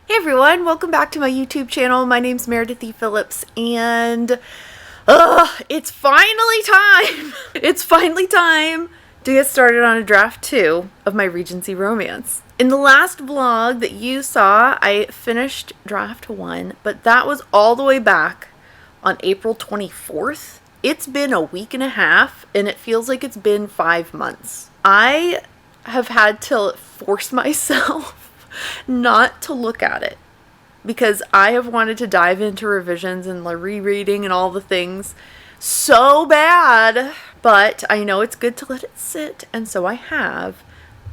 Hey everyone, welcome back to my YouTube channel. My name's Meredith E Phillips and it's finally time! It's finally time to get started on a draft 2 of my Regency romance. In the last vlog that you saw, I finished draft 1, but that was all the way back on April 24th. It's been a week and a half and it feels like it's been 5 months. I have had to force myself not to look at it because I have wanted to dive into revisions and rereading and all the things so bad, but I know it's good to let it sit, and so I have.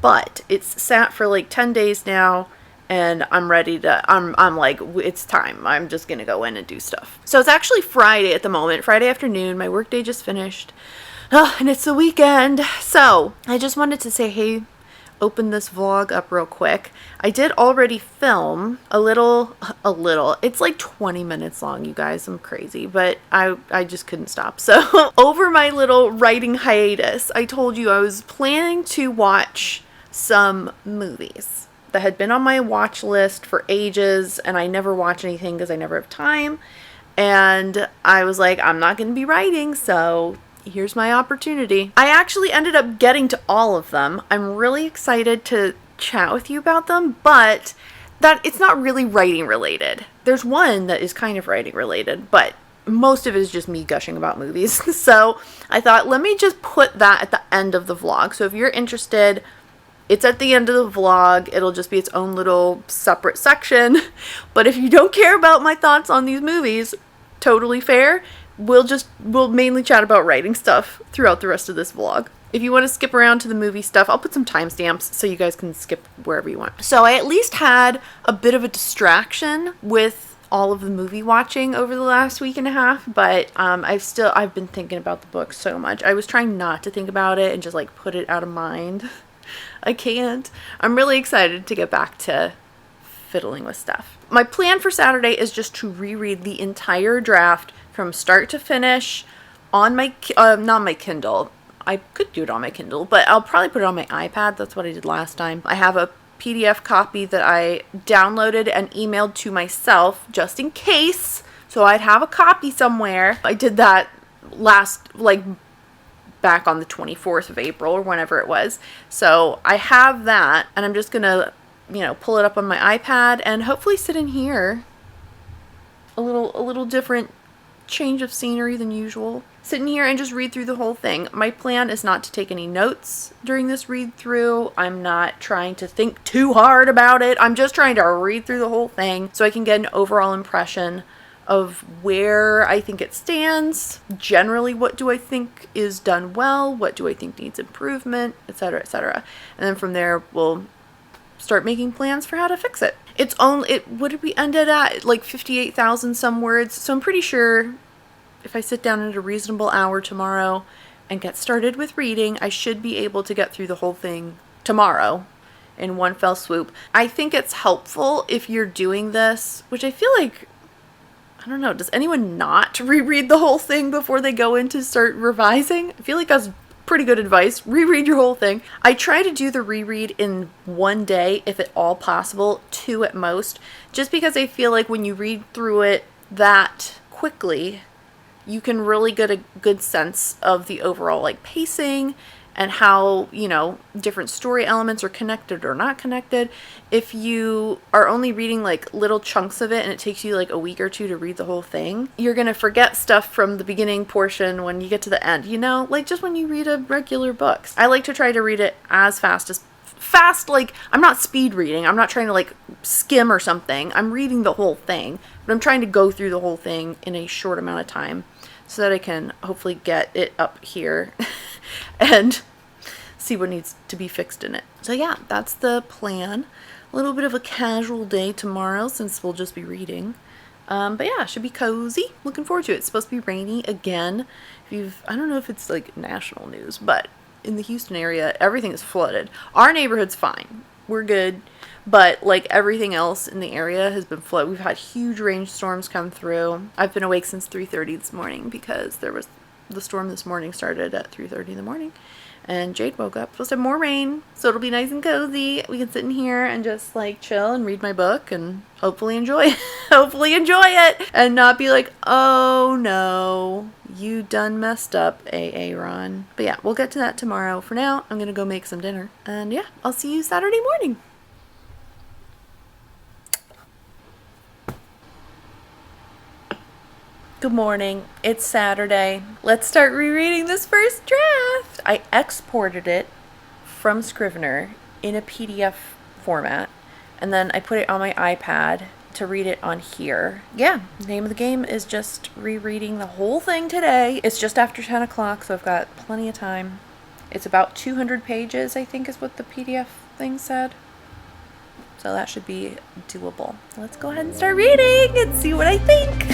But it's sat for like 10 days now and I'm ready to I'm like, it's time. I'm just gonna go in and do stuff. So it's actually Friday at the moment, Friday afternoon. My workday just finished, and it's the weekend, so I just wanted to say, hey, open this vlog up real quick. I did already film a little. It's like 20 minutes long, you guys. I'm crazy, but I just couldn't stop. So over my little writing hiatus, I told you I was planning to watch some movies that had been on my watch list for ages, and I never watch anything because I never have time. And I was like, I'm not going to be writing, so here's my opportunity. I actually ended up getting to all of them. I'm really excited to chat with you about them, but that it's not really writing related. There's one that is kind of writing related, but most of it is just me gushing about movies. So I thought, let me just put that at the end of the vlog. So if you're interested, it's at the end of the vlog. It'll just be its own little separate section. But if you don't care about my thoughts on these movies, totally fair. We'll mainly chat about writing stuff throughout the rest of this vlog. If you want to skip around to the movie stuff, I'll put some timestamps so you guys can skip wherever you want. So I at least had a bit of a distraction with all of the movie watching over the last week and a half, but I've been thinking about the book so much. I was trying not to think about it and just like put it out of mind. I can't. I'm really excited to get back to fiddling with stuff. My plan for Saturday is just to reread the entire draft from start to finish on my, not my Kindle. I could do it on my Kindle, but I'll probably put it on my iPad. That's what I did last time. I have a PDF copy that I downloaded and emailed to myself just in case, so I'd have a copy somewhere. I did that back on the 24th of April or whenever it was. So I have that, and I'm just gonna, pull it up on my iPad and hopefully sit in here. A little different change of scenery than usual. Sit in here and just read through the whole thing. My plan is not to take any notes during this read through. I'm not trying to think too hard about it. I'm just trying to read through the whole thing so I can get an overall impression of where I think it stands. Generally, what do I think is done well? What do I think needs improvement? Etc., etc. And then from there, we'll start making plans for how to fix it. What did we end it at? Like 58,000 some words. So I'm pretty sure if I sit down at a reasonable hour tomorrow and get started with reading, I should be able to get through the whole thing tomorrow in one fell swoop. I think it's helpful if you're doing this, which I feel like, I don't know, does anyone not reread the whole thing before they go in to start revising? I feel like that's pretty good advice. Reread your whole thing. I try to do the reread in one day, if at all possible, 2 at most, just because I feel like when you read through it that quickly, you can really get a good sense of the overall pacing and how, different story elements are connected or not connected. If you are only reading little chunks of it and it takes you a week or 2 to read the whole thing, you're going to forget stuff from the beginning portion when you get to the end, just when you read a regular book. I like to try to read it as fast, I'm not speed reading. I'm not trying to skim or something. I'm reading the whole thing, but I'm trying to go through the whole thing in a short amount of time so that I can hopefully get it up here and see what needs to be fixed in it. So yeah, that's the plan. A little bit of a casual day tomorrow since we'll just be reading. But yeah, it should be cozy. Looking forward to it. It's supposed to be rainy again. I don't know if it's national news, but in the Houston area, everything is flooded. Our neighborhood's fine. We're good. But everything else in the area has been flooded. We've had huge rainstorms come through. I've been awake since 3:30 this morning because the storm this morning started at 3:30 in the morning. And Jade woke up. Supposed to have more rain, so it'll be nice and cozy. We can sit in here and just like chill and read my book and hopefully enjoy it. Hopefully enjoy it and not be like, oh no, you done messed up, Aaron. But yeah, we'll get to that tomorrow. For now, I'm gonna go make some dinner. And yeah, I'll see you Saturday morning. Good morning. It's Saturday. Let's start rereading this first draft. I exported it from Scrivener in a PDF format, and then I put it on my iPad to read it on here. Yeah, the name of the game is just rereading the whole thing today. It's just after 10 o'clock, so I've got plenty of time. It's about 200 pages, I think is what the PDF thing said. So that should be doable. Let's go ahead and start reading and see what I think.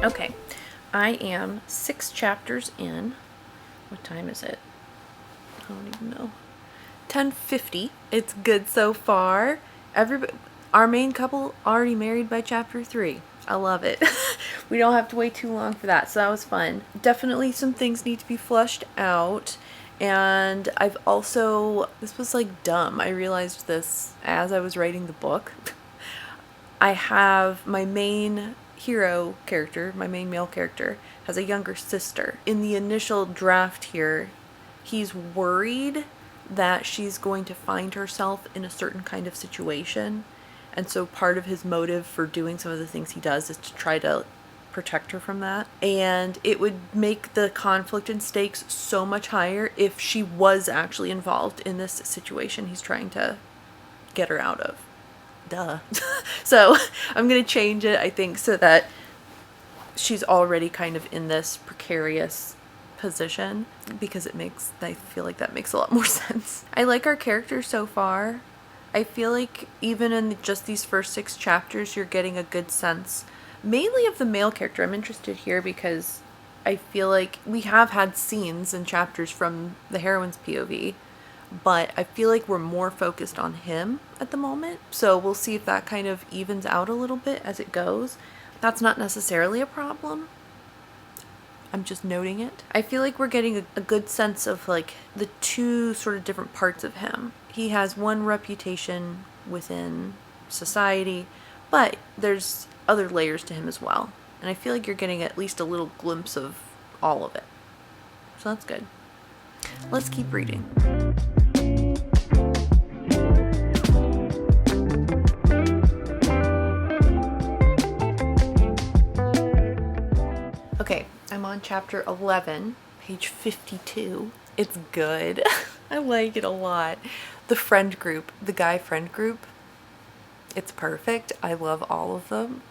Okay, I am 6 chapters in. What time is it? I don't even know. 10:50. It's good so far. Our main couple already married by chapter 3. I love it. We don't have to wait too long for that, so that was fun. Definitely some things need to be flushed out. And I've also, this was like dumb. I realized this as I was writing the book. I have my main hero character, my main male character, has a younger sister. In the initial draft here, he's worried that she's going to find herself in a certain kind of situation. And so part of his motive for doing some of the things he does is to try to protect her from that. And it would make the conflict and stakes so much higher if she was actually involved in this situation he's trying to get her out of. Duh. So I'm going to change it, I think, so that she's already kind of in this precarious position, because I feel like that makes a lot more sense. I like our characters so far. I feel like even in just these first 6 chapters, you're getting a good sense, mainly of the male character. I'm interested here because I feel like we have had scenes and chapters from the heroine's POV, but I feel like we're more focused on him at the moment. So we'll see if that kind of evens out a little bit as it goes. That's not necessarily a problem. I'm just noting it. I feel like we're getting a good sense of like the 2 sort of different parts of him. He has one reputation within society, but there's other layers to him as well. And I feel like you're getting at least a little glimpse of all of it. So that's good. Let's keep reading. Okay, I'm on chapter 11, page 52. It's good. I like it a lot. The friend group, the guy friend group, it's perfect. I love all of them.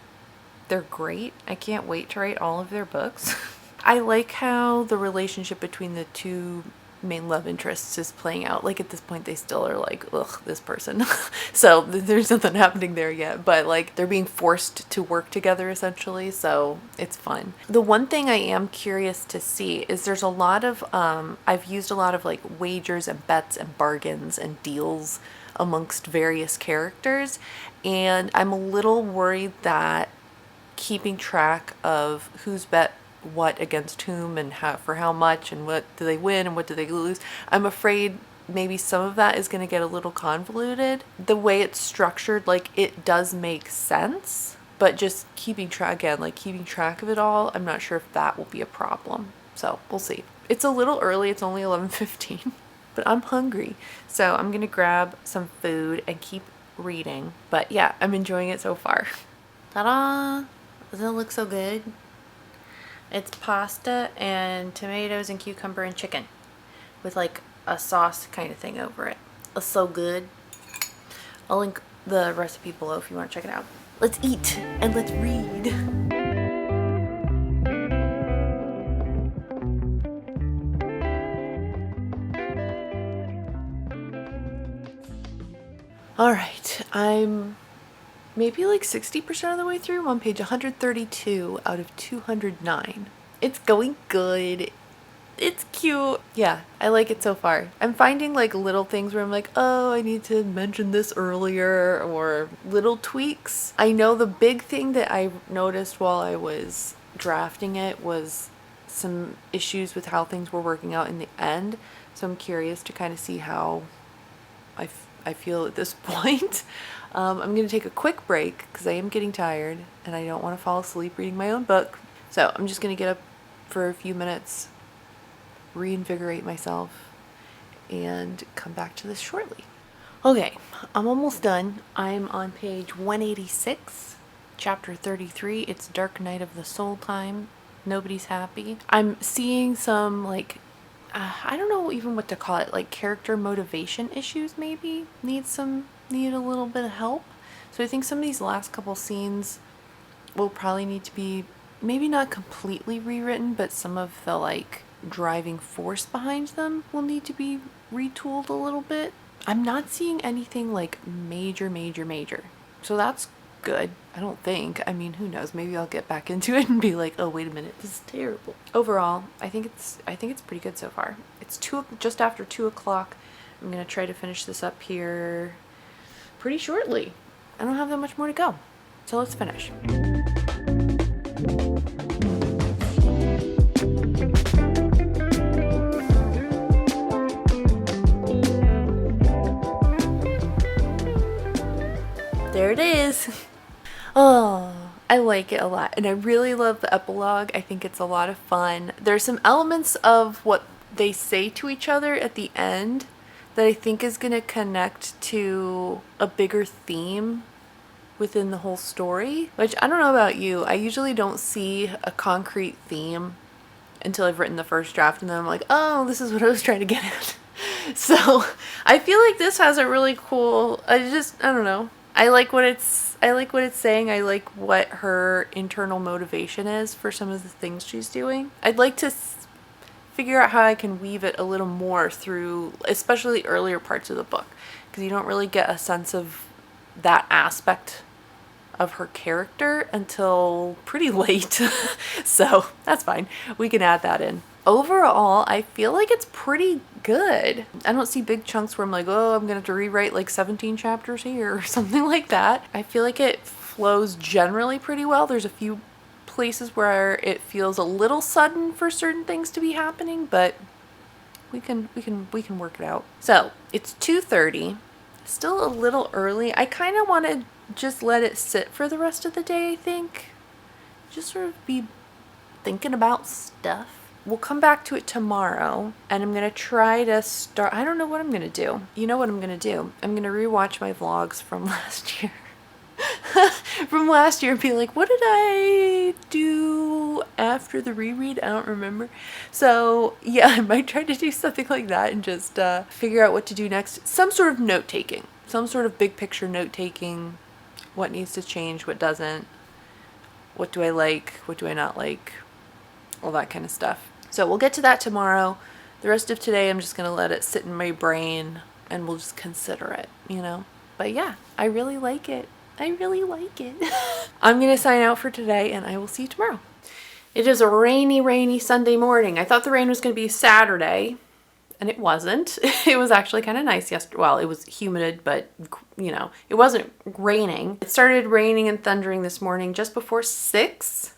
They're great. I can't wait to write all of their books. I like how the relationship between the 2 main love interests is playing out. Like at this point they still are like, ugh, this person. So there's nothing happening there yet, but like they're being forced to work together essentially, so it's fun. The one thing I am curious to see is there's a lot of I've used a lot of like wagers and bets and bargains and deals amongst various characters, and I'm a little worried that keeping track of who's bet what against whom and for how much and what do they win and what do they lose, I'm afraid maybe some of that is going to get a little convoluted. The way it's structured, like it does make sense, but just keeping track of it all, I'm not sure if that will be a problem. So we'll see. It's a little early. It's only 11:15, but I'm hungry. So I'm going to grab some food and keep reading. But yeah, I'm enjoying it so far. Ta-da! Doesn't it look so good? It's pasta and tomatoes and cucumber and chicken with like a sauce kind of thing over it. It's so good. I'll link the recipe below if you want to check it out. Let's eat and let's read. All right, I'm maybe like 60% of the way through. I'm on page 132 out of 209. It's going good. It's cute. Yeah, I like it so far. I'm finding like little things where I'm like, oh, I need to mention this earlier, or little tweaks. I know the big thing that I noticed while I was drafting it was some issues with how things were working out in the end. So I'm curious to kind of see how I feel at this point. I'm going to take a quick break because I am getting tired and I don't want to fall asleep reading my own book. So I'm just going to get up for a few minutes, reinvigorate myself, and come back to this shortly. Okay, I'm almost done. I'm on page 186, chapter 33. It's Dark Night of the Soul time. Nobody's happy. I'm seeing some like I don't know even what to call it, like character motivation issues maybe need a little bit of help. So I think some of these last couple scenes will probably need to be maybe not completely rewritten, but some of the like driving force behind them will need to be retooled a little bit. I'm not seeing anything like major. So that's good, I don't think. I mean, who knows? Maybe I'll get back into it and be like, oh, wait a minute, this is terrible. Overall, I think it's pretty good so far. It's just after 2:00. I'm gonna try to finish this up here pretty shortly. I don't have that much more to go. So let's finish. There it is. Oh, I like it a lot. And I really love the epilogue. I think it's a lot of fun. There's some elements of what they say to each other at the end that I think is going to connect to a bigger theme within the whole story. Which, I don't know about you, I usually don't see a concrete theme until I've written the first draft, and then I'm like, oh, this is what I was trying to get at. So I feel like this has a really cool, I don't know. I like what it's saying. I like what her internal motivation is for some of the things she's doing. I'd like to figure out how I can weave it a little more through, especially earlier parts of the book, because you don't really get a sense of that aspect of her character until pretty late. So that's fine. We can add that in. Overall, I feel like it's pretty good. I don't see big chunks where I'm like, oh, I'm going to have to rewrite like 17 chapters here or something like that. I feel like it flows generally pretty well. There's a few places where it feels a little sudden for certain things to be happening, but we can work it out. So it's 2:30, still a little early. I kind of want to just let it sit for the rest of the day, I think. Just sort of be thinking about stuff. We'll come back to it tomorrow, and I'm going to try to start. I don't know what I'm going to do. You know what I'm going to do? I'm going to rewatch my vlogs from last year. From last year and be like, what did I do after the reread? I don't remember. So yeah, I might try to do something like that and just figure out what to do next. Some sort of note taking, some sort of big picture note taking. What needs to change, what doesn't, what do I like, what do I not like, all that kind of stuff. So we'll get to that tomorrow. The rest of today, I'm just going to let it sit in my brain and we'll just consider it, you know? But yeah, I really like it. I really like it. I'm going to sign out for today and I will see you tomorrow. It is a rainy Sunday morning. I thought the rain was going to be Saturday, and it wasn't. It was actually kind of nice yesterday. Well, it was humid, but you know, it wasn't raining. It started raining and thundering this morning just before 6.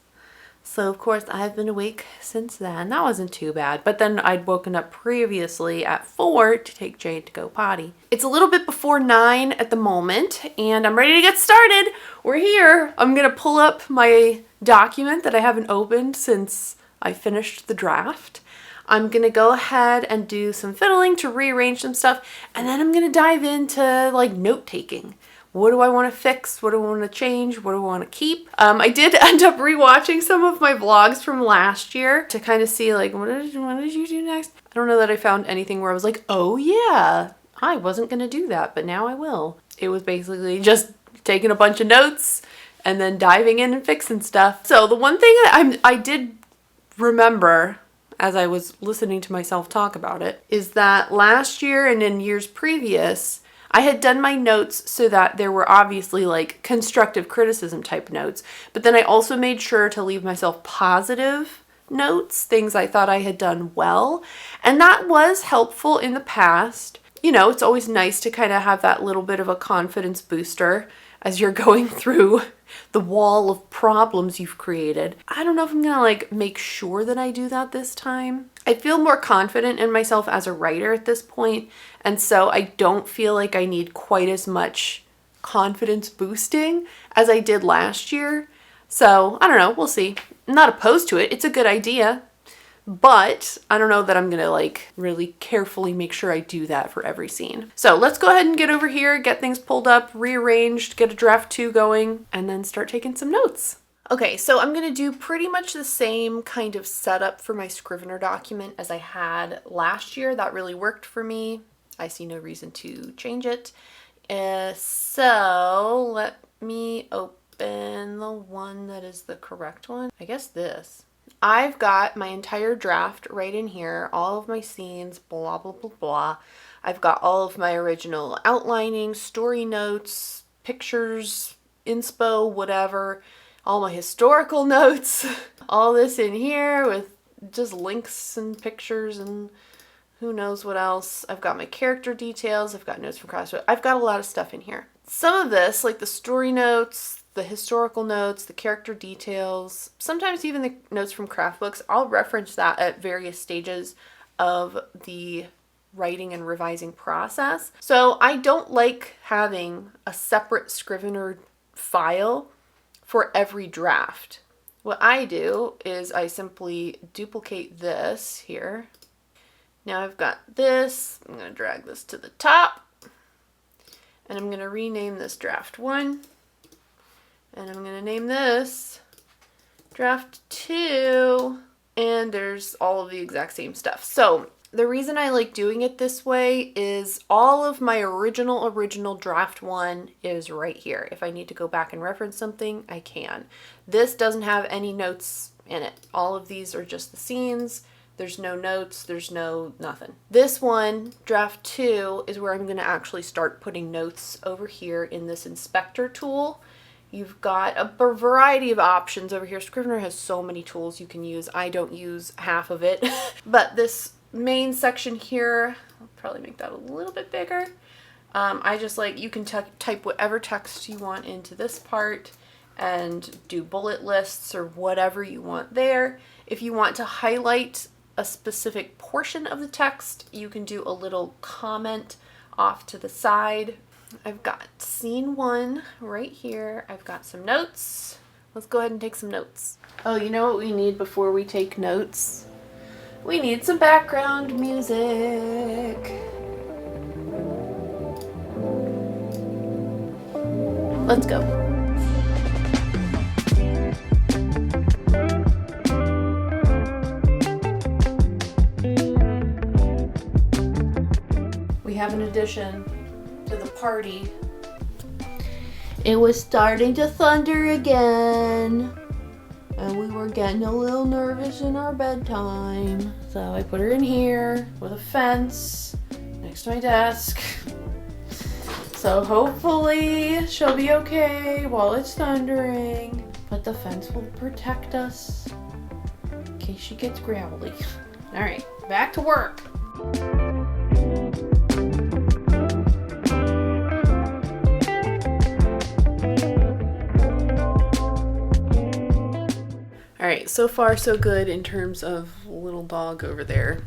So of course I've been awake since then. That wasn't too bad. But then I'd woken up previously at 4 to take Jade to go potty. It's a little bit before 9 at the moment, and I'm ready to get started. We're here. I'm gonna pull up my document that I haven't opened since I finished the draft. I'm gonna go ahead and do some fiddling to rearrange some stuff, and then I'm gonna dive into like note taking. What do I want to fix? What do I want to change? What do I want to keep? I did end up rewatching some of my vlogs from last year to kind of see like, what did you do next? I don't know that I found anything where I was like, oh yeah, I wasn't going to do that, but now I will. It was basically just taking a bunch of notes and then diving in and fixing stuff. So the one thing that I did remember as I was listening to myself talk about it is that last year and in years previous, I had done my notes so that there were obviously like constructive criticism type notes, but then I also made sure to leave myself positive notes, things I thought I had done well. And that was helpful in the past. You know, it's always nice to kind of have that little bit of a confidence booster as you're going through the wall of problems you've created. I don't know if I'm gonna like make sure that I do that this time. I feel more confident in myself as a writer at this point, and so I don't feel like I need quite as much confidence boosting as I did last year. So I don't know, we'll see. I'm not opposed to it. It's a good idea. But I don't know that I'm gonna like really carefully make sure I do that for every scene. So let's go ahead and get over here, get things pulled up, rearranged, get a draft 2 going, and then start taking some notes. Okay, so I'm gonna do pretty much the same kind of setup for my Scrivener document as I had last year. That really worked for me. I see no reason to change it. So let me open the one that is the correct one. I guess this. I've got my entire draft right in here, all of my scenes, blah, blah, blah, blah. I've got all of my original outlining, story notes, pictures, inspo, whatever, all my historical notes, all this in here with just links and pictures and who knows what else. I've got my character details, I've got notes from Crossroads. I've got a lot of stuff in here. Some of this, like the story notes, the historical notes, the character details, sometimes even the notes from craft books, I'll reference that at various stages of the writing and revising process. So I don't like having a separate Scrivener file for every draft. What I do is I simply duplicate this here. Now I've got this, I'm going to drag this to the top, and I'm going to rename this draft 1. And I'm going to name this draft 2, and there's all of the exact same stuff. So the reason I like doing it this way is all of my original draft 1 is right here. If I need to go back and reference something, I can. This doesn't have any notes in it. All of these are just the scenes. There's no notes, there's no nothing. This one, draft 2, is where I'm going to actually start putting notes over here in this inspector tool. You've got a variety of options over here. Scrivener has so many tools you can use. I don't use half of it. But this main section here, I'll probably make that a little bit bigger. I just like, you can type whatever text you want into this part and do bullet lists or whatever you want there. If you want to highlight a specific portion of the text, you can do a little comment off to the side. I've got scene 1 right here. I've got some notes. Let's go ahead and take some notes. Oh, you know what we need before we take notes? We need some background music. Let's go. We have an addition to the party. It was starting to thunder again, and we were getting a little nervous in our bedtime. So I put her in here with a fence next to my desk. So hopefully she'll be okay while it's thundering, but the fence will protect us in case she gets growly. All right, back to work. Alright, so far so good in terms of little dog over there.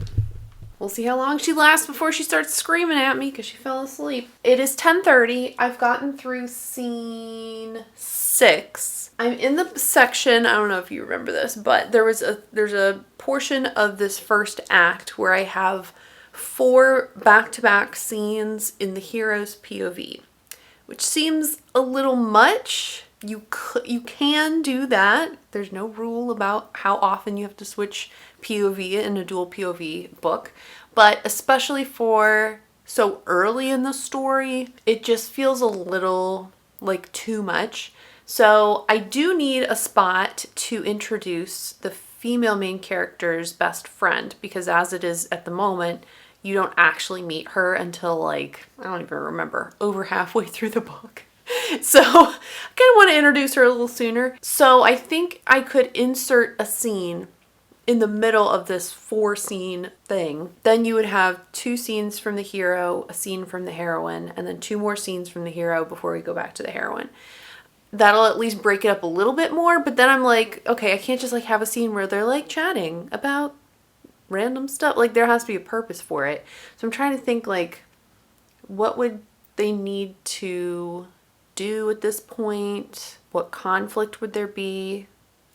We'll see how long she lasts before she starts screaming at me because she fell asleep. It is 10:30. I've gotten through scene 6. I'm in the section, I don't know if you remember this, but there's a portion of this first act where I have 4 back-to-back scenes in the hero's POV, which seems a little much. You can do that. There's no rule about how often you have to switch POV in a dual POV book, but especially for so early in the story, it just feels a little like too much. So I do need a spot to introduce the female main character's best friend, because as it is at the moment, you don't actually meet her until like, I don't even remember, over halfway through the book. So I kind of want to introduce her a little sooner. So I think I could insert a scene in the middle of this 4-scene thing. Then you would have 2 scenes from the hero, a scene from the heroine, and then 2 more scenes from the hero before we go back to the heroine. That'll at least break it up a little bit more, but then I'm like, okay, I can't just like have a scene where they're like chatting about random stuff. Like there has to be a purpose for it. So I'm trying to think like, what would they need to do at this point? What conflict would there be?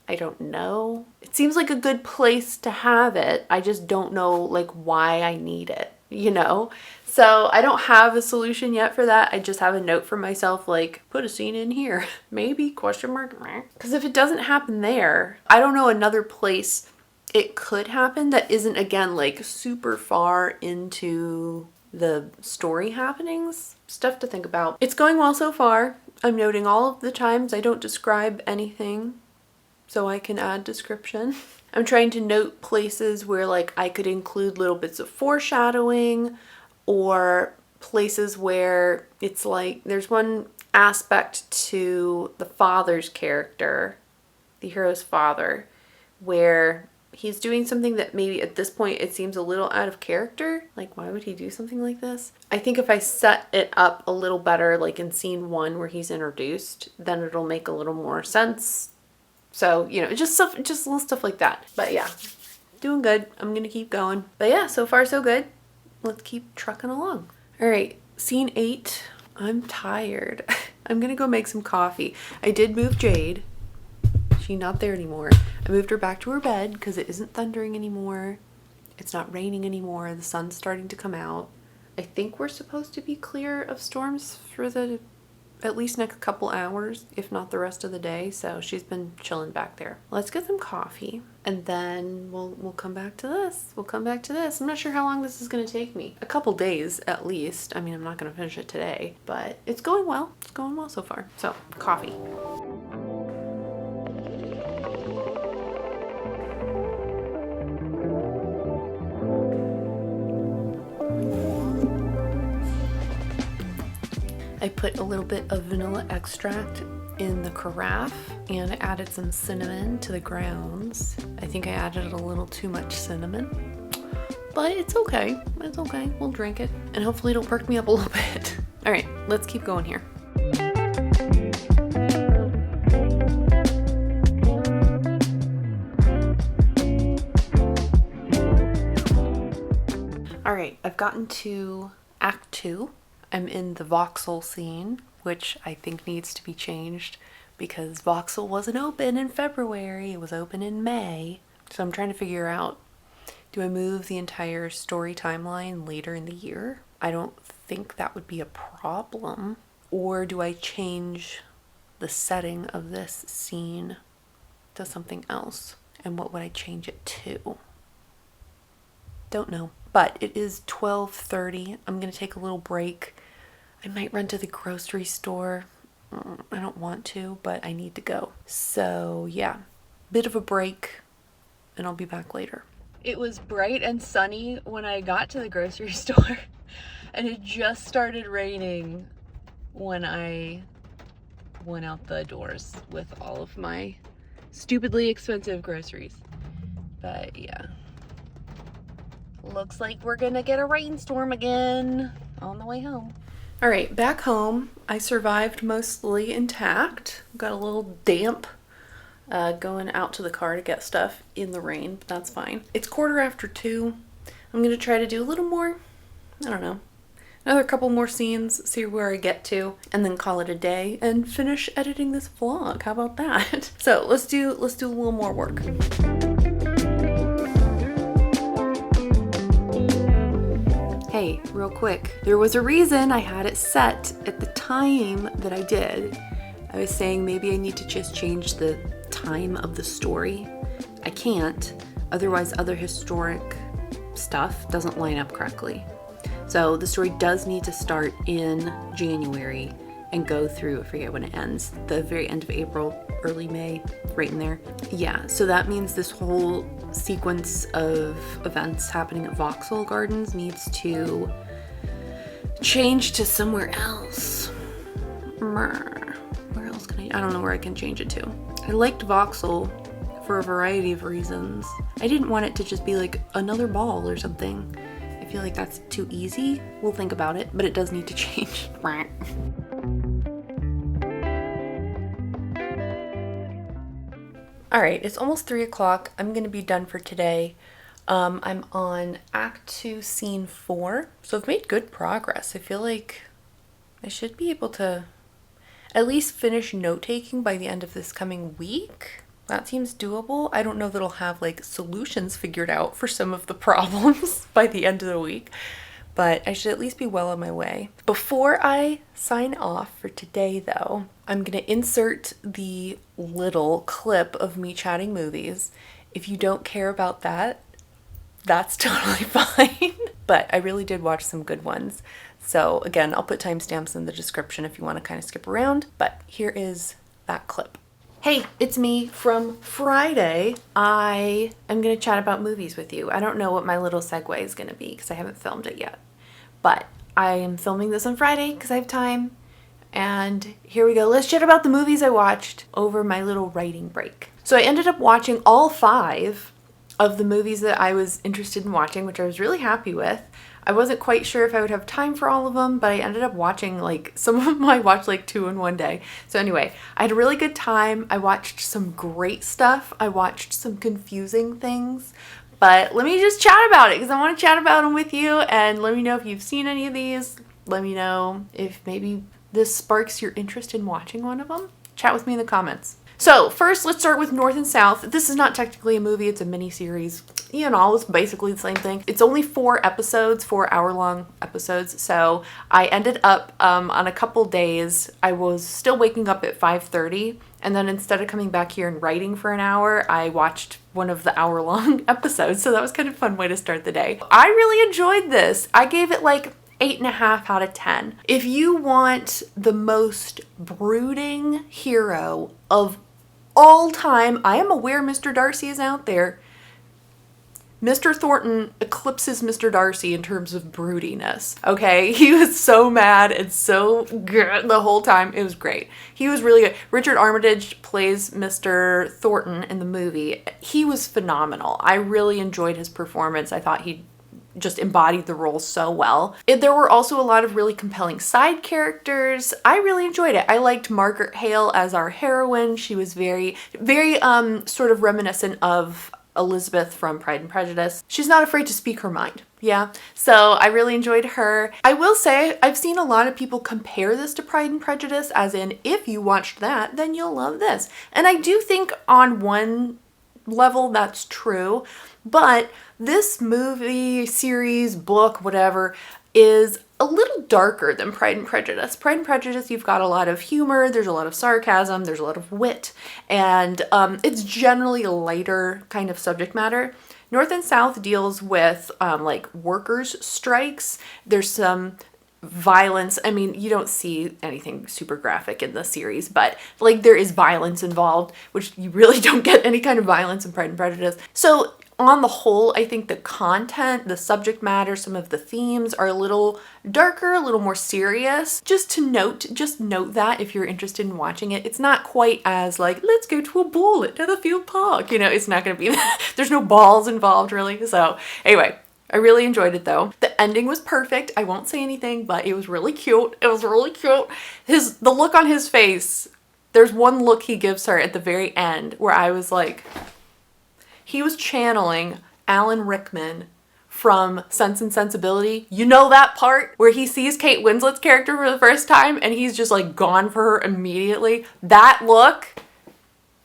I don't know. It seems like a good place to have it. I just don't know like why I need it, you know? So I don't have a solution yet for that. I just have a note for myself like, put a scene in here. Maybe, question mark. Because if it doesn't happen there, I don't know another place it could happen that isn't, again, like super far into the story happenings. Stuff to think about. It's going well so far. I'm noting all of the times I don't describe anything so I can add description. I'm trying to note places where like I could include little bits of foreshadowing, or places where it's like there's one aspect to the father's character, the hero's father, where he's doing something that maybe at this point it seems a little out of character. Like, why would he do something like this? I think if I set it up a little better, like in scene 1 where he's introduced, then it'll make a little more sense. So, you know, just little stuff like that. But yeah, doing good. I'm gonna keep going. But yeah, so far so good. Let's keep trucking along. All right, scene 8. I'm tired. I'm gonna go make some coffee. I did move Jade. She's not there anymore. I moved her back to her bed because it isn't thundering anymore. It's not raining anymore. The sun's starting to come out. I think we're supposed to be clear of storms for the at least next couple hours, if not the rest of the day. So she's been chilling back there. Let's get some coffee and then we'll come back to this. We'll come back to this. I'm not sure how long this is going to take me. A couple days at least. I mean, I'm not going to finish it today, but it's going well. It's going well so far. So, coffee. I put a little bit of vanilla extract in the carafe and I added some cinnamon to the grounds. I think I added a little too much cinnamon, but it's okay. It's okay. We'll drink it and hopefully it'll perk me up a little bit. All right, let's keep going here. All right, I've gotten to Act 2. I'm in the voxel scene, which I think needs to be changed because voxel wasn't open in February. It was open in May. So I'm trying to figure out, do I move the entire story timeline later in the year? I don't think that would be a problem. Or do I change the setting of this scene to something else? And what would I change it to? Don't know. But it is 12:30. I'm going to take a little break. I might run to the grocery store. I don't want to, but I need to go. So yeah, bit of a break and I'll be back later. It was bright and sunny when I got to the grocery store and it just started raining when I went out the doors with all of my stupidly expensive groceries. But yeah. Looks like we're gonna get a rainstorm again on the way home. All right, back home, I survived mostly intact. Got a little damp going out to the car to get stuff in the rain, but that's fine. It's 2:15. I'm gonna try to do a little more, I don't know, another couple more scenes, see where I get to, and then call it a day and finish editing this vlog. How about that? So let's do a little more work. Hey, real quick, there was a reason I had it set at the time that I did. I was saying maybe I need to just change the time of the story. I can't, otherwise other historic stuff doesn't line up correctly. So the story does need to start in January and go through, I forget when it ends, the very end of April, early May, right in there. Yeah, so that means this whole sequence of events happening at Voxel Gardens needs to change to somewhere else. Where else can I don't know where I can change it to. I liked Voxel for a variety of reasons. I didn't want it to just be like another ball or something. I feel like that's too easy. We'll think about it, but it does need to change. All right, it's almost 3 o'clock. I'm gonna be done for today. I'm on Act 2, Scene 4, so I've made good progress. I feel like I should be able to at least finish note-taking by the end of this coming week. That seems doable. I don't know that I'll have like solutions figured out for some of the problems by the end of the week, but I should at least be well on my way. Before I sign off for today though, I'm gonna insert the little clip of me chatting movies. If you don't care about that, that's totally fine. But I really did watch some good ones. So again, I'll put timestamps in the description if you want to kind of skip around, but here is that clip. Hey, it's me from Friday. I am going to chat about movies with you. I don't know what my little segue is going to be because I haven't filmed it yet, but I am filming this on Friday because I have time. And here we go. Let's chat about the movies I watched over my little writing break. So I ended up watching all 5 of the movies that I was interested in watching, which I was really happy with. I wasn't quite sure if I would have time for all of them, but I ended up watching like some of them. I watched like 2 in one day. So anyway, I had a really good time. I watched some great stuff. I watched some confusing things, but let me just chat about it because I want to chat about them with you, and let me know if you've seen any of these. Let me know if maybe this sparks your interest in watching one of them. Chat with me in the comments. So first, let's start with North and South. This is not technically a movie, it's a mini-series. You know, it's basically the same thing. It's only 4 episodes, 4 hour-long episodes. So I ended up on a couple days, I was still waking up at 5:30. And then instead of coming back here and writing for an hour, I watched one of the hour-long episodes. So that was kind of a fun way to start the day. I really enjoyed this. I gave it like 8.5 out of 10. If you want the most brooding hero of all time, I am aware Mr. Darcy is out there. Mr. Thornton eclipses Mr. Darcy in terms of broodiness, okay? He was so mad and so good the whole time. It was great. He was really good. Richard Armitage plays Mr. Thornton in the movie. He was phenomenal. I really enjoyed his performance. I thought he just embodied the role so well. There were also a lot of really compelling side characters. I really enjoyed it. I liked Margaret Hale as our heroine. She was very sort of reminiscent of Elizabeth from Pride and Prejudice. She's not afraid to speak her mind. Yeah, so I really enjoyed her. I will say I've seen a lot of people compare this to Pride and Prejudice, as in if you watched that, then you'll love this. And I do think on one level that's true, but this movie, series, book, whatever, is a little darker than Pride and Prejudice. Pride and Prejudice, you've got a lot of humor, there's a lot of sarcasm, there's a lot of wit, and it's generally a lighter kind of subject matter. North and South deals with like workers' strikes. There's some violence. I mean, you don't see anything super graphic in the series, but like there is violence involved, which you really don't get any kind of violence in Pride and Prejudice. So on the whole, I think the content, the subject matter, some of the themes are a little darker, a little more serious. Just note that if you're interested in watching it. It's not quite as like, let's go to a ball at Netherfield Park. You know, it's not going to be that. There's no balls involved really. So anyway, I really enjoyed it though. The ending was perfect. I won't say anything, but it was really cute. It was really cute. The look on his face, there's one look he gives her at the very end where I was like, he was channeling Alan Rickman from Sense and Sensibility. You know that part where he sees Kate Winslet's character for the first time and he's just like gone for her immediately? That look,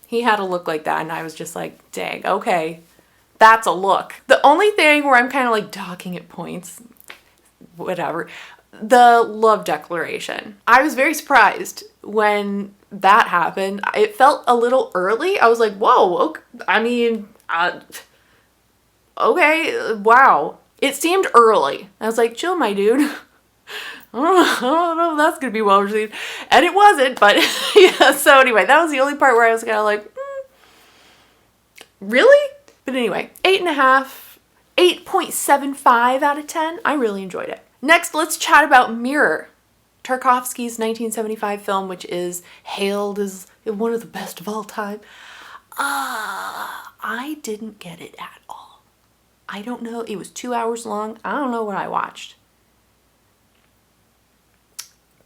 he had a look like that and I was just like, dang, okay, that's a look. The only thing where I'm kind of like docking at points, whatever, the love declaration. I was very surprised when that happened. It felt a little early. I was like, whoa, okay. I mean, okay, wow. It seemed early. I was like, chill, my dude. I don't know if that's going to be well received. And it wasn't, but yeah. So anyway, that was the only part where I was kind of like, really? But anyway, 8.5, 8.75 out of 10. I really enjoyed it. Next, let's chat about Mirror, Tarkovsky's 1975 film, which is hailed as one of the best of all time. I didn't get it at all. I don't know. It was 2 hours long. I don't know what I watched.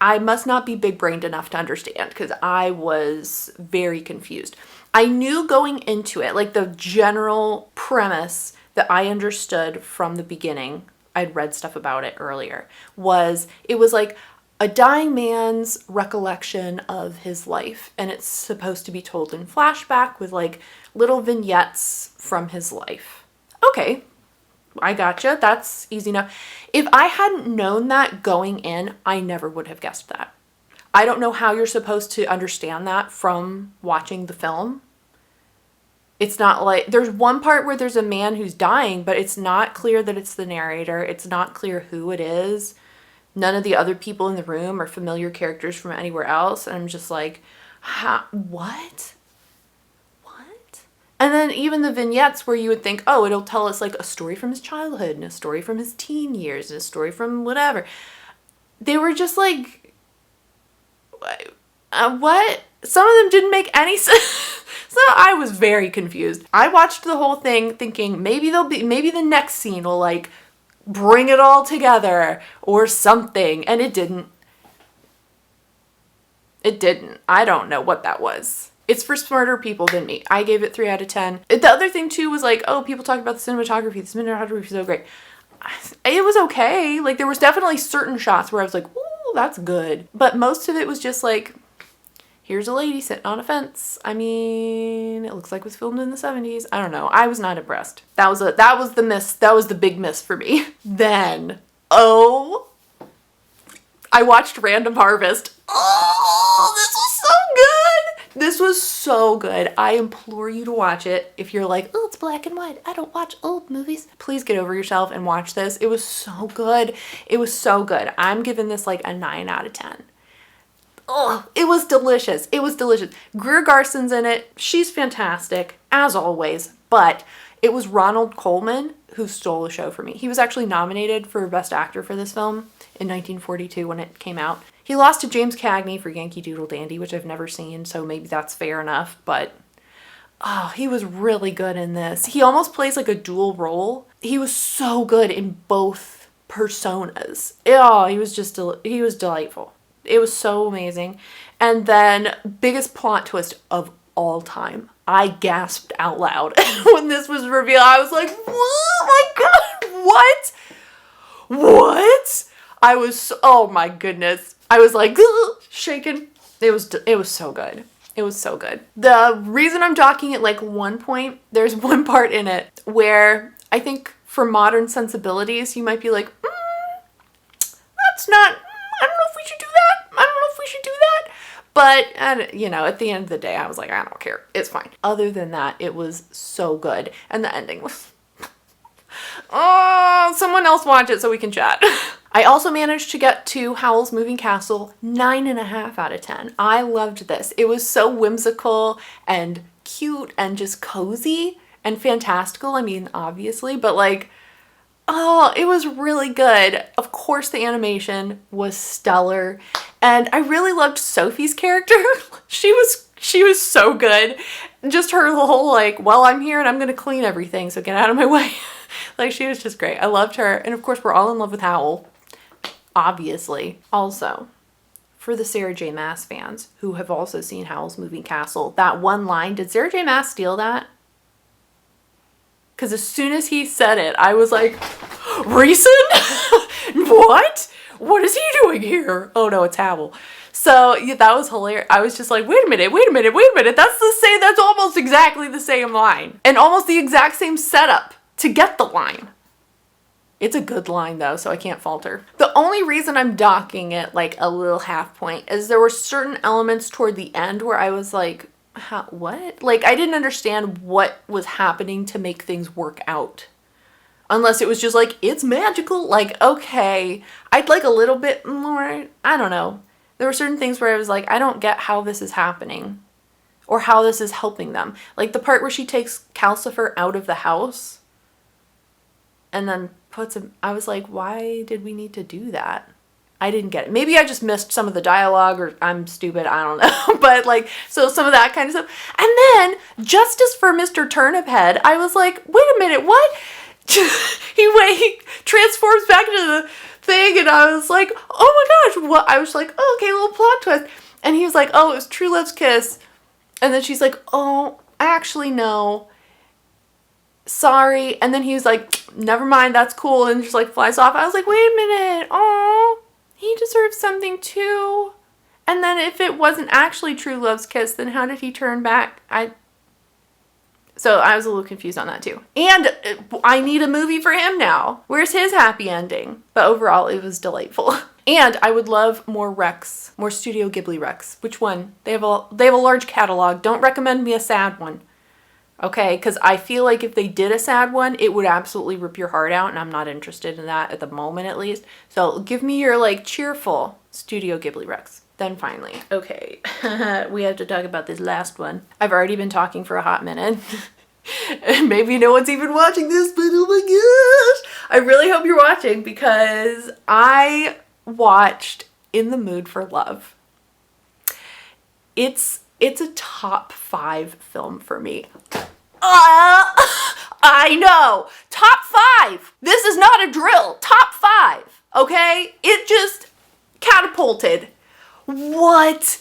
I must not be big-brained enough to understand because I was very confused. I knew going into it, like the general premise that I understood from the beginning, I'd read stuff about it earlier, it was like a dying man's recollection of his life. And it's supposed to be told in flashback with like little vignettes from his life. Okay, I gotcha. That's easy enough. If I hadn't known that going in, I never would have guessed that. I don't know how you're supposed to understand that from watching the film. It's not like, there's one part where there's a man who's dying, but it's not clear that it's the narrator. It's not clear who it is. None of the other people in the room are familiar characters from anywhere else. And I'm just like, what? And then even the vignettes where you would think, oh, it'll tell us like a story from his childhood and a story from his teen years and a story from whatever. They were just like, what? Some of them didn't make any sense. So I was very confused. I watched the whole thing thinking maybe the next scene will like bring it all together or something. And it didn't. It didn't. I don't know what that was. It's for smarter people than me. I gave it 3 out of 10. The other thing too was like, oh, people talk about the cinematography. The cinematography is so great. It was okay. Like there was definitely certain shots where I was like, ooh, that's good. But most of it was just like, here's a lady sitting on a fence. I mean, it looks like it was filmed in the 70s. I don't know. I was not impressed. That was the miss. That was the big miss for me. Then, I watched Random Harvest. Oh, this was so good. This was so good. I implore you to watch it. If you're like, oh, it's black and white, I don't watch old movies, please get over yourself and watch this. It was so good. It was so good. I'm giving this like a 9 out of 10. Oh, it was delicious. It was delicious. Greer Garson's in it. She's fantastic, as always. But it was Ronald Colman who stole the show for me. He was actually nominated for Best Actor for this film in 1942 when it came out. He lost to James Cagney for Yankee Doodle Dandy, which I've never seen, so maybe that's fair enough. But, oh, he was really good in this. He almost plays like a dual role. He was so good in both personas. Oh, he was delightful. It was so amazing. And then, biggest plot twist of all time. I gasped out loud when this was revealed. I was like, oh my God, what? What? Oh my goodness. I was like, shaking. It was so good. It was so good. The reason I'm docking it like 1 point, there's one part in it where I think for modern sensibilities, you might be like, that's not, I don't know if we should do that. I don't know if we should do that. But, at the end of the day, I was like, I don't care. It's fine. Other than that, it was so good. And the ending was, oh, someone else watch it so we can chat. I also managed to get to Howl's Moving Castle 9.5 out of 10. I loved this. It was so whimsical and cute and just cozy and fantastical. I mean, obviously, but like, oh, it was really good. Of course, the animation was stellar. And I really loved Sophie's character. She was so good. Just her whole like, well, I'm here and I'm going to clean everything, so get out of my way. Like, she was just great. I loved her. And of course, we're all in love with Howl, obviously. Also, for the Sarah J. Maas fans who have also seen Howl's Moving Castle, that one line, did Sarah J. Maas steal that? Because as soon as he said it, I was like, Reason? What? What is he doing here? Oh no, it's Howl. So yeah, that was hilarious. I was just like, wait a minute. That's almost exactly the same line. And almost the exact same setup to get the line. It's a good line though, so I can't falter. The only reason I'm docking it like a little half point is there were certain elements toward the end where I was like, what? Like, I didn't understand what was happening to make things work out. Unless it was just like, it's magical. Like, okay, I'd like a little bit more, I don't know. There were certain things where I was like, I don't get how this is happening. Or how this is helping them. Like the part where she takes Calcifer out of the house. And then puts him, I was like, why did we need to do that? I didn't get it. Maybe I just missed some of the dialogue, or I'm stupid, I don't know. But like, so some of that kind of stuff. And then, justice for Mr. Turniphead, I was like, wait a minute, what? he transforms back into the thing, and I was like, oh my gosh, what? I was like, oh, okay, little plot twist. And he was like, oh, it was True Love's kiss. And then she's like, oh, actually, no. Sorry. And then he was like, never mind, that's cool. And just like flies off. I was like, wait a minute. Oh, he deserves something too. And then if it wasn't actually True Love's kiss, then how did he turn back? So I was a little confused on that too. And I need a movie for him now. Where's his happy ending? But overall, it was delightful. And I would love more Rex, more Studio Ghibli Rex. Which one? They have a large catalog. Don't recommend me a sad one. Okay, because I feel like if they did a sad one, it would absolutely rip your heart out, and I'm not interested in that at the moment, at least. So give me your, like, cheerful Studio Ghibli Rex. Then finally, okay, we have to talk about this last one. I've already been talking for a hot minute. And maybe no one's even watching this, but oh my gosh! I really hope you're watching, because I watched In the Mood for Love. It's a top 5 film for me. I know. Top 5. This is not a drill. Top 5. Okay? It just catapulted. What?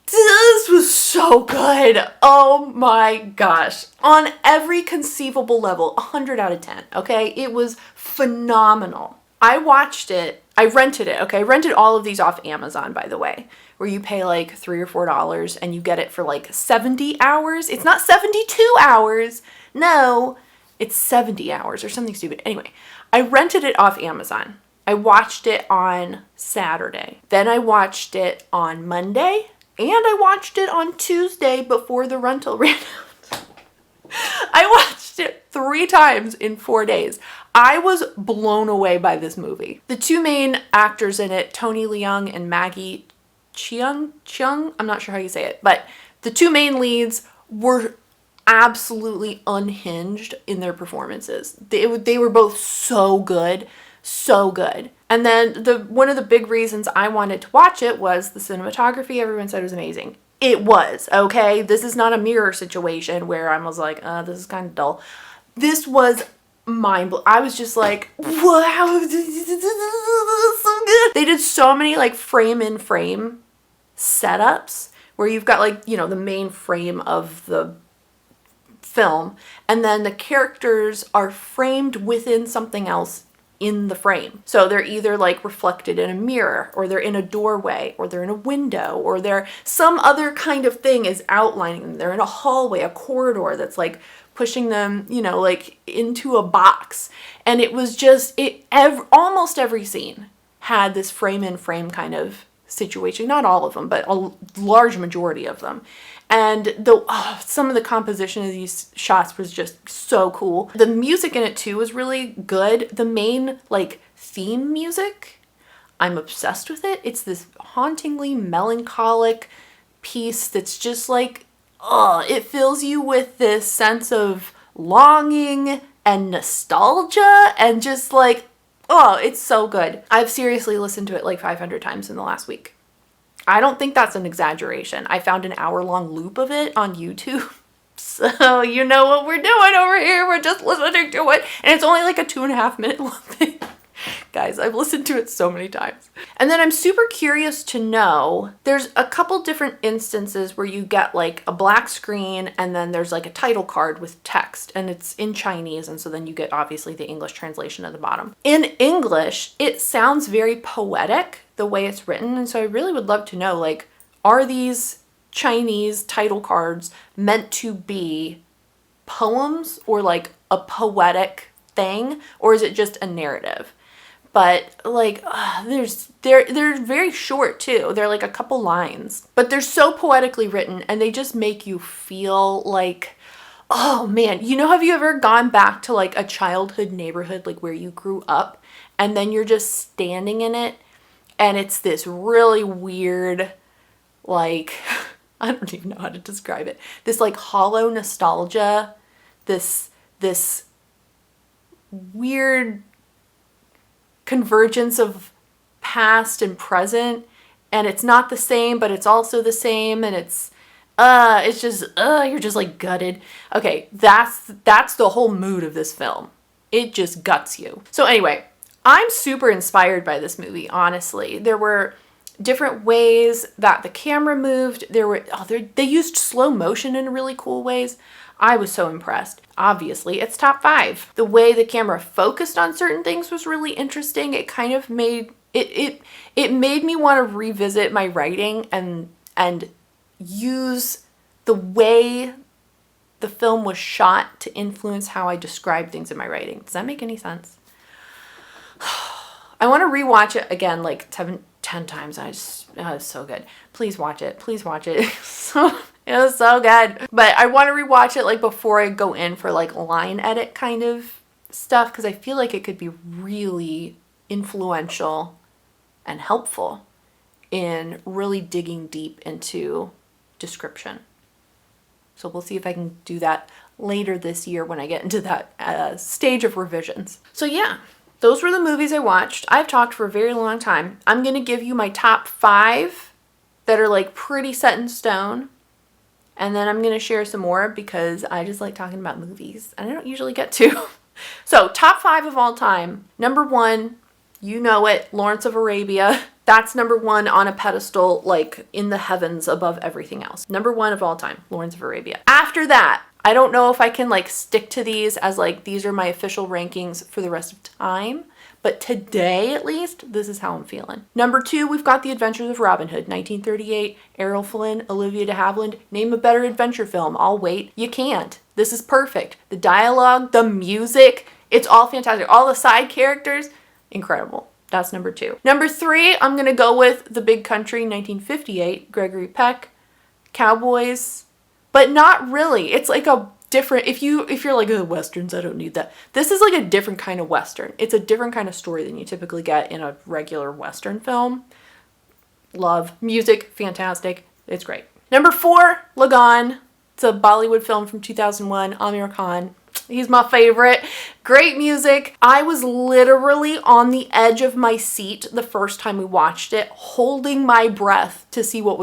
This was so good. Oh my gosh. On every conceivable level, 100 out of 10. Okay? It was phenomenal. I watched it. I rented it. Okay? I rented all of these off Amazon, by the way, where you pay like $3 or $4 and you get it for like 70 hours. It's not 72 hours. No, it's 70 hours or something stupid. Anyway, I rented it off Amazon. I watched it on Saturday. Then I watched it on Monday. And I watched it on Tuesday before the rental ran out. I watched it 3 times in 4 days. I was blown away by this movie. The 2 main actors in it, Tony Leung and Maggie Cheung, I'm not sure how you say it, but the 2 main leads were absolutely unhinged in their performances. They were both so good, so good. And then one of the big reasons I wanted to watch it was the cinematography. Everyone said it was amazing. It was, okay? This is not a mirror situation where I was like, this is kind of dull. This was mind-blowing. I was just like, wow, this is so good. They did so many like frame-in-frame setups where you've got like, you know, the main frame of the film, and then the characters are framed within something else in the frame. So they're either like reflected in a mirror, or they're in a doorway, or they're in a window, or they're some other kind of thing is outlining them. They're in a hallway, a corridor that's like pushing them, you know, like into a box. And it was just, almost every scene had this frame in frame kind of situation. Not all of them, but a large majority of them. And some of the composition of these shots was just so cool. The music in it too was really good. The main like theme music, I'm obsessed with it. It's this hauntingly melancholic piece that's just like, it fills you with this sense of longing and nostalgia and just like, it's so good. I've seriously listened to it like 500 times in the last week. I don't think that's an exaggeration. I found an hour-long loop of it on YouTube. So you know what we're doing over here. We're just listening to it. And it's only like a 2.5 minute long thing. Guys, I've listened to it so many times. And then I'm super curious to know, there's a couple different instances where you get like a black screen and then there's like a title card with text and it's in Chinese, and so then you get obviously the English translation at the bottom. In English, it sounds very poetic the way it's written, and so I really would love to know, like, are these Chinese title cards meant to be poems or like a poetic thing, or is it just a narrative? But like, they're very short too. They're like a couple lines, but they're so poetically written and they just make you feel like, oh man, you know, have you ever gone back to like a childhood neighborhood, like where you grew up, and then you're just standing in it and it's this really weird, like, I don't even know how to describe it. This like hollow nostalgia, this weird convergence of past and present, and it's not the same, but it's also the same, and it's just, you're just like gutted. Okay, that's the whole mood of this film. It just guts you. So anyway, I'm super inspired by this movie, honestly. There were different ways that the camera moved. They used slow motion in really cool ways. I was so impressed. Obviously, it's top 5. The way the camera focused on certain things was really interesting. It kind of made it made me want to revisit my writing and use the way the film was shot to influence how I describe things in my writing. Does that make any sense? I want to rewatch it again like 10 times. It's so good. Please watch it. Please watch it. It was so good. But I want to rewatch it like before I go in for like line edit kind of stuff, because I feel like it could be really influential and helpful in really digging deep into description. So we'll see if I can do that later this year when I get into that stage of revisions. So yeah, those were the movies I watched. I've talked for a very long time. I'm going to give you my top 5 that are like pretty set in stone. And then I'm going to share some more because I just like talking about movies and I don't usually get to. So top 5 of all time. Number 1, you know it, Lawrence of Arabia. That's number 1 on a pedestal, like in the heavens above everything else. Number 1 of all time, Lawrence of Arabia. After that, I don't know if I can like stick to these as like these are my official rankings for the rest of time, but today at least, this is how I'm feeling. Number 2, we've got The Adventures of Robin Hood, 1938, Errol Flynn, Olivia de Havilland. Name a better adventure film. I'll wait. You can't. This is perfect. The dialogue, the music, it's all fantastic. All the side characters, incredible. That's number 2. Number 3, I'm going to go with The Big Country, 1958, Gregory Peck, Cowboys, but not really. It's like a different, if you're like, oh, Westerns, I don't need that. This is like a different kind of Western. It's a different kind of story than you typically get in a regular Western film. Love. Music, fantastic. It's great. Number 4, Lagan. It's a Bollywood film from 2001, Amir Khan. He's my favorite. Great music. I was literally on the edge of my seat the first time we watched it, holding my breath to see how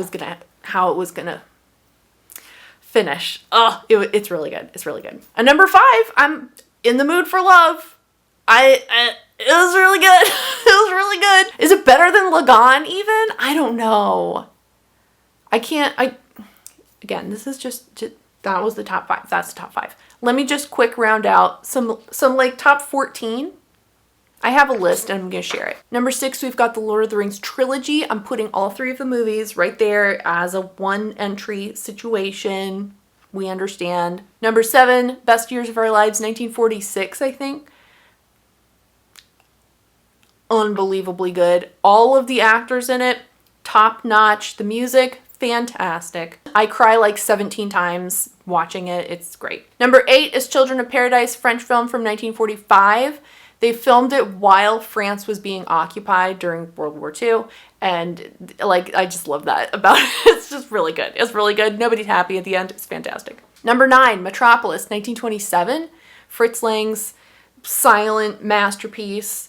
it was gonna finish. It's really good. It's really good. And number 5, I'm in the mood for love. It was really good. It was really good. Is it better than Lagan even? I don't know. Again, this is just that was the top 5. That's the top 5. Let me just quick round out some like top 14. I have a list and I'm going to share it. Number 6, we've got the Lord of the Rings trilogy. I'm putting all 3 of the movies right there as a 1 entry situation. We understand. Number 7, Best Years of Our Lives, 1946, I think. Unbelievably good. All of the actors in it, top notch. The music, fantastic. I cry like 17 times watching it. It's great. Number 8 is Children of Paradise, French film from 1945. They filmed it while France was being occupied during World War II. And like, I just love that about it. It's just really good. It's really good. Nobody's happy at the end. It's fantastic. Number 9, Metropolis, 1927. Fritz Lang's silent masterpiece.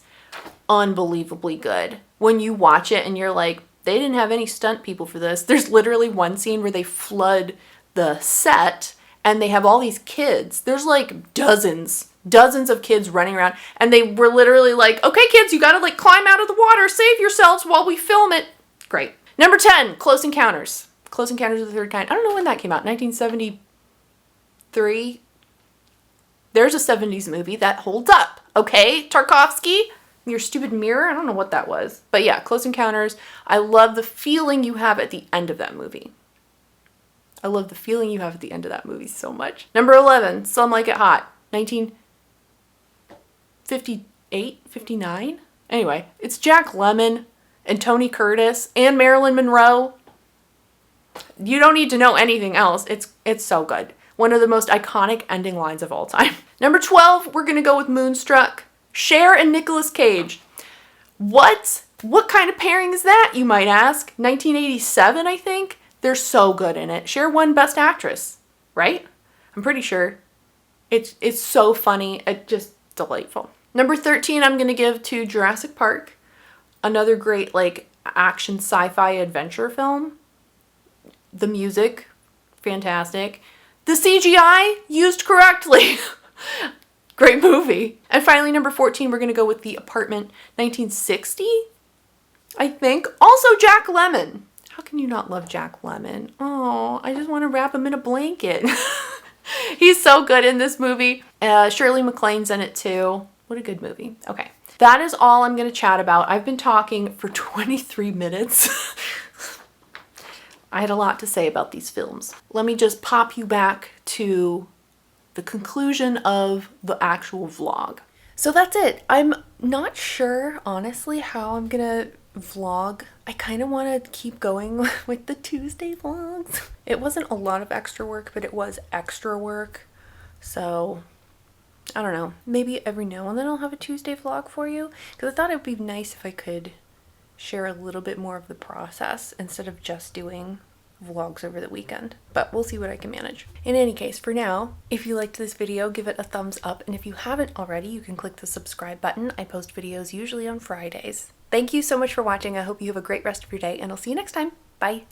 Unbelievably good. When you watch it and you're like, they didn't have any stunt people for this. There's literally one scene where they flood the set and they have all these kids. There's like dozens of kids running around, and they were literally like, okay, kids, you gotta like climb out of the water, save yourselves while we film it. Great. Number 10, Close Encounters. Close Encounters of the Third Kind. I don't know when that came out, 1973. There's a 70s movie that holds up. Okay, Tarkovsky, Your Stupid Mirror. I don't know what that was, but yeah, Close Encounters. I love the feeling you have at the end of that movie. I love the feeling you have at the end of that movie so much. Number 11, Some Like It Hot, 1958, 59? Anyway, it's Jack Lemmon and Tony Curtis and Marilyn Monroe. You don't need to know anything else. It's so good. One of the most iconic ending lines of all time. Number 12, we're going to go with Moonstruck. Cher and Nicolas Cage. What kind of pairing is that, you might ask? 1987, I think. They're so good in it. Cher won Best Actress, right? I'm pretty sure. It's so funny. It's just delightful. Number 13, I'm going to give to Jurassic Park. Another great like action sci-fi adventure film. The music, fantastic. The CGI used correctly. Great movie. And finally, number 14, we're going to go with The Apartment, 1960, I think. Also Jack Lemmon. How can you not love Jack Lemmon? Oh, I just want to wrap him in a blanket. He's so good in this movie. Shirley MacLaine's in it too. What a good movie. Okay. That is all I'm going to chat about. I've been talking for 23 minutes. I had a lot to say about these films. Let me just pop you back to the conclusion of the actual vlog. So that's it. I'm not sure, honestly, how I'm gonna vlog. I kind of want to keep going with the Tuesday vlogs. It wasn't a lot of extra work, but it was extra work. So I don't know. Maybe every now and then I'll have a Tuesday vlog for you, because I thought it would be nice if I could share a little bit more of the process instead of just doing vlogs over the weekend, but we'll see what I can manage. In any case, for now, if you liked this video, give it a thumbs up, and if you haven't already, you can click the subscribe button. I post videos usually on Fridays. Thank you so much for watching. I hope you have a great rest of your day, and I'll see you next time. Bye.